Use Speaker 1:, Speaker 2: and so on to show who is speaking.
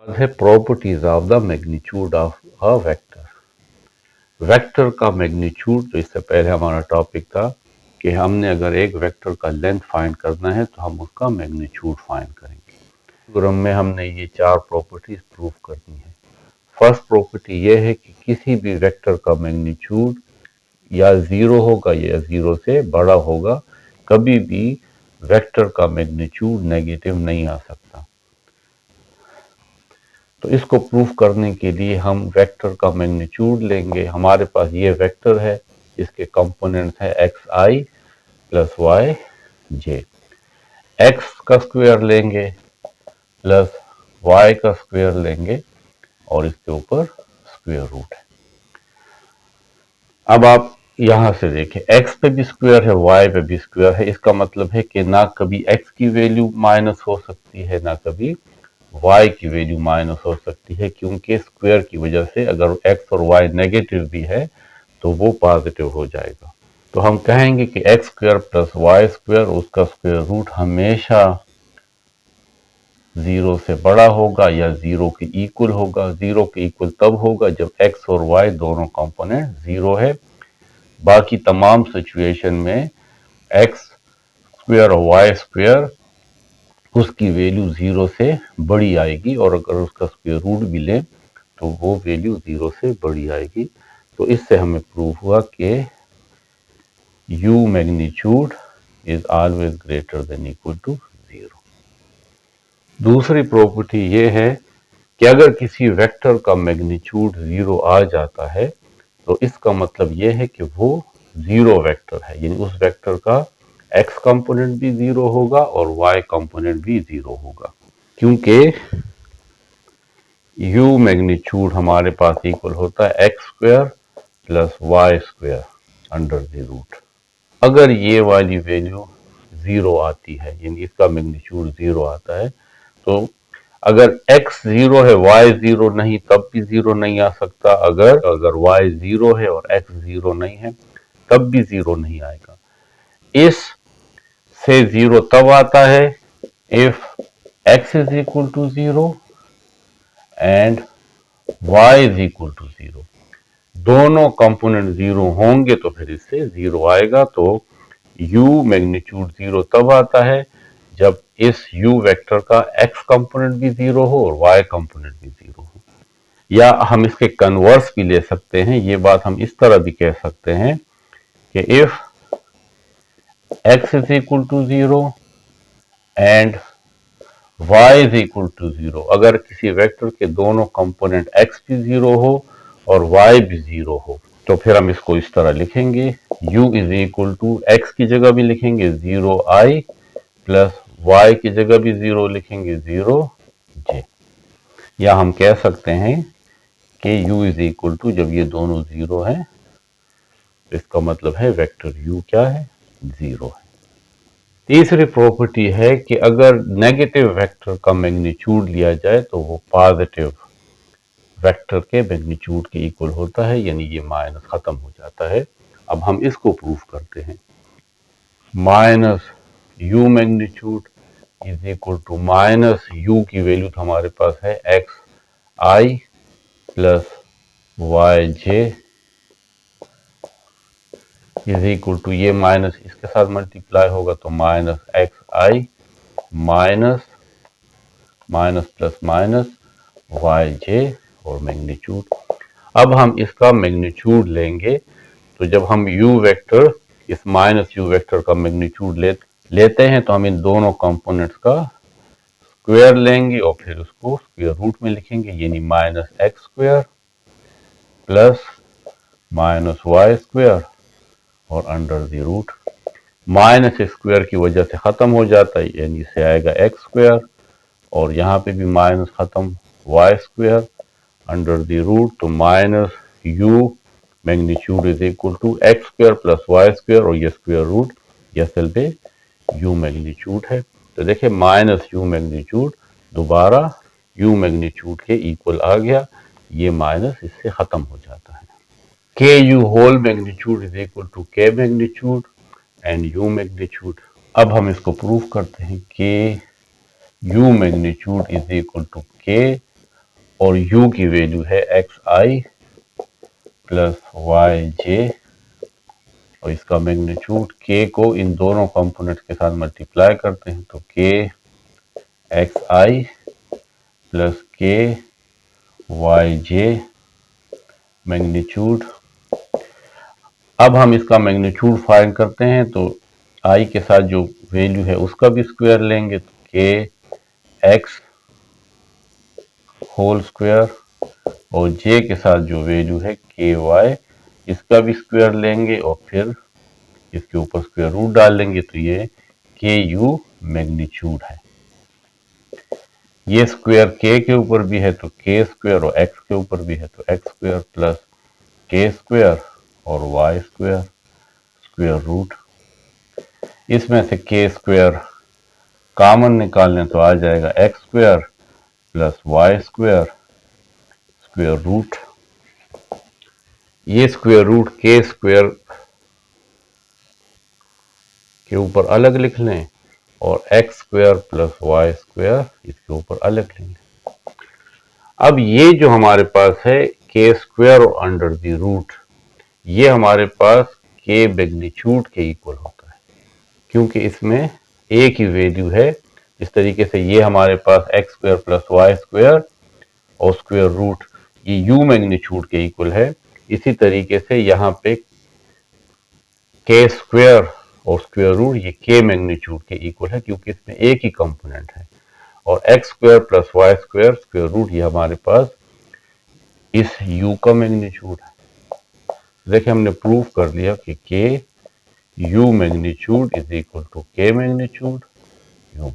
Speaker 1: है properties of the magnitude of a vector. Vector का magnitude, तो इससे पहले हमारा टॉपिक था कि हमने अगर एक वेक्टर का लेंथ फाइंड करना है तो हम उसका मैग्नीट्यूड फाइंड करेंगे। प्रोग्राम में हमने ये चार प्रॉपर्टीज प्रूव करनी है। फर्स्ट प्रॉपर्टी ये है कि किसी भी वेक्टर का मैग्नीट्यूड या जीरो होगा या जीरो से बड़ा होगा, कभी भी वेक्टर का मैग्नीट्यूड नेगेटिव नहीं आ सकता। तो इसको प्रूफ करने के लिए हम वेक्टर का मैग्नीट्यूड लेंगे। हमारे पास ये वेक्टर है, इसके कंपोनेंट्स है x i plus y J. X का स्क्वायर लेंगे प्लस वाई का स्क्वायर लेंगे और इसके ऊपर स्क्वायर रूट है। अब आप यहां से देखें, एक्स पे भी स्क्वायर है, वाई पे भी स्क्वायर है। इसका मतलब है कि ना कभी एक्स की वैल्यू माइनस हो सकती है ना कभी y की वैल्यू माइनस हो सकती है, क्योंकि स्क्वायर की वजह से अगर x और y नेगेटिव भी है तो वो पॉजिटिव हो जाएगा। तो हम कहेंगे कि x square plus y square, उसका स्क्वायर रूट हमेशा जीरो से बड़ा होगा या जीरो के इक्वल होगा। जीरो के इक्वल तब होगा जब x और y दोनों कंपोनेंट जीरो है। बाकी तमाम सिचुएशन में एक्स स्क्वायर और वाई स्क्वायर उसकी वैल्यू जीरो से बड़ी आएगी, और अगर उसका स्क्वायर रूट भी लें तो वो वैल्यू जीरो से बड़ी आएगी। तो इससे हमें प्रूव हुआ कि u magnitude is always greater than equal to zero. दूसरी प्रॉपर्टी ये है कि अगर किसी वेक्टर का मैग्नीट्यूड जीरो आ जाता है तो इसका मतलब ये है कि वो जीरो वेक्टर है, यानी उस वेक्टर का x कंपोनेंट भी जीरो होगा और y कंपोनेंट भी जीरो होगा, क्योंकि u मैग्नीट्यूड हमारे पास इक्वल होता है x square plus y square under the root. अगर ये वाली वैल्यू जीरो आती है, यानी इसका मैग्नीट्यूड जीरो आता है, तो अगर x जीरो है y जीरो नहीं तब भी जीरो नहीं आ सकता। अगर y जीरो है और x जीरो नहीं है तब भी जीरो नहीं आएगा। इस से जीरो तब आता है if x is equal to zero and y is equal to zero. दोनों कंपोनेंट जीरो होंगे तो फिर इससे जीरो आएगा। तो u मैग्नीट्यूड जीरो तब आता है जब इस u वेक्टर का x कंपोनेंट भी जीरो हो और y कंपोनेंट भी जीरो हो। या हम इसके कन्वर्स भी ले सकते हैं। ये बात हम इस तरह भी कह सकते हैं कि if x is equal to zero and y is equal to zero, अगर किसी वेक्टर के दोनों कंपोनेंट x भी जीरो हो और y भी जीरो हो, तो फिर हम इसको इस तरह लिखेंगे, u is equal to x की जगह भी लिखेंगे जीरो i प्लस y की जगह भी जीरो लिखेंगे जीरो j। या हम कह सकते हैं कि u इज इक्वल टू, जब ये दोनों जीरो है तो इसका मतलब है वेक्टर u क्या है, जीरो है। तीसरी प्रॉपर्टी है कि अगर नेगेटिव वेक्टर का मैग्नीट्यूड लिया जाए तो वो पॉजिटिव वेक्टर के मैग्नीट्यूड के इक्वल होता है, यानी ये माइनस खत्म हो जाता है। अब हम इसको प्रूफ करते हैं। Minus u magnitude is equal to minus u की वैल्यू तो हमारे पास है x i plus y j is equal to, ये माइनस इसके साथ मल्टीप्लाई होगा तो minus x i minus minus plus minus y j और मैग्नीट्यूड। अब हम इसका मैग्नीट्यूड लेंगे, तो जब हम u वेक्टर, इस माइनस u वेक्टर का मैग्नीट्यूड लेते हैं तो हम इन दोनों कंपोनेंट्स का स्क्वायर लेंगे और फिर उसको स्क्वायर रूट में लिखेंगे, यानी minus x square plus minus y square और under the root. Minus square की वजह से खत्म हो जाता है, यानी से आएगा एक्स स्क्वायर और यहाँ पे भी माइनस खत्म, y square under the root. तो minus u magnitude is equal to x square plus y square और ये स्क्वायर रूट, ये असल पे u मैग्नीट्यूड है। तो देखिए माइनस u मैग्नीट्यूड दोबारा u मैग्नीट्यूड के इक्वल आ गया, ये माइनस इससे खत्म हो जाता है। ku whole magnitude is equal to k magnitude and u magnitude. अब हम इसको प्रूफ करते हैं कि u magnitude is equal to k और u की वैल्यू है xi प्लस yj, और इसका मैग्नीट्यूड k को इन दोनों कंपोनेंट के साथ मल्टीप्लाई करते हैं तो k xi plus k yj magnitude. अब हम इसका मैग्नीट्यूड फाइंड करते हैं तो i के साथ जो वैल्यू है उसका भी स्क्वायर लेंगे तो k x होल स्क्वायर, और j के साथ जो वैल्यू है ky, इसका भी स्क्वायर लेंगे और फिर इसके ऊपर स्क्वायर रूट डाल लेंगे तो ये ku मैग्नीट्यूड है। ये स्क्वायर k के ऊपर भी है तो k स्क्वायर, और x के ऊपर भी है तो x square plus k square और y स्क्वायर स्क्वायर रूट। इसमें से k स्क्वायर कॉमन निकालने तो आ जाएगा x square plus y square square root. ये स्क्वायर रूट k स्क्वायर के ऊपर अलग लिख लें और x square plus y square इसके ऊपर अलग लेंगे। अब ये जो हमारे पास है k स्क्वायर और अंडर द रूट, ये हमारे पास k मैग्नीट्यूड के इक्वल होता है, क्योंकि इसमें a की वैल्यू है। इस तरीके से ये हमारे पास x square plus y square और स्क्वायर रूट ये u मैग्नीट्यूड के इक्वल है। इसी तरीके से यहाँ पे k स्क्वायर और स्क्वायर रूट ये k मैग्नीट्यूड के इक्वल है, क्योंकि इसमें एक ही कंपोनेंट है। और x square plus y square square root ये हमारे पास इस u का मैग्नीट्यूड है। देखिए हमने प्रूफ कर दिया कि k u magnitude is equal to k magnitude u।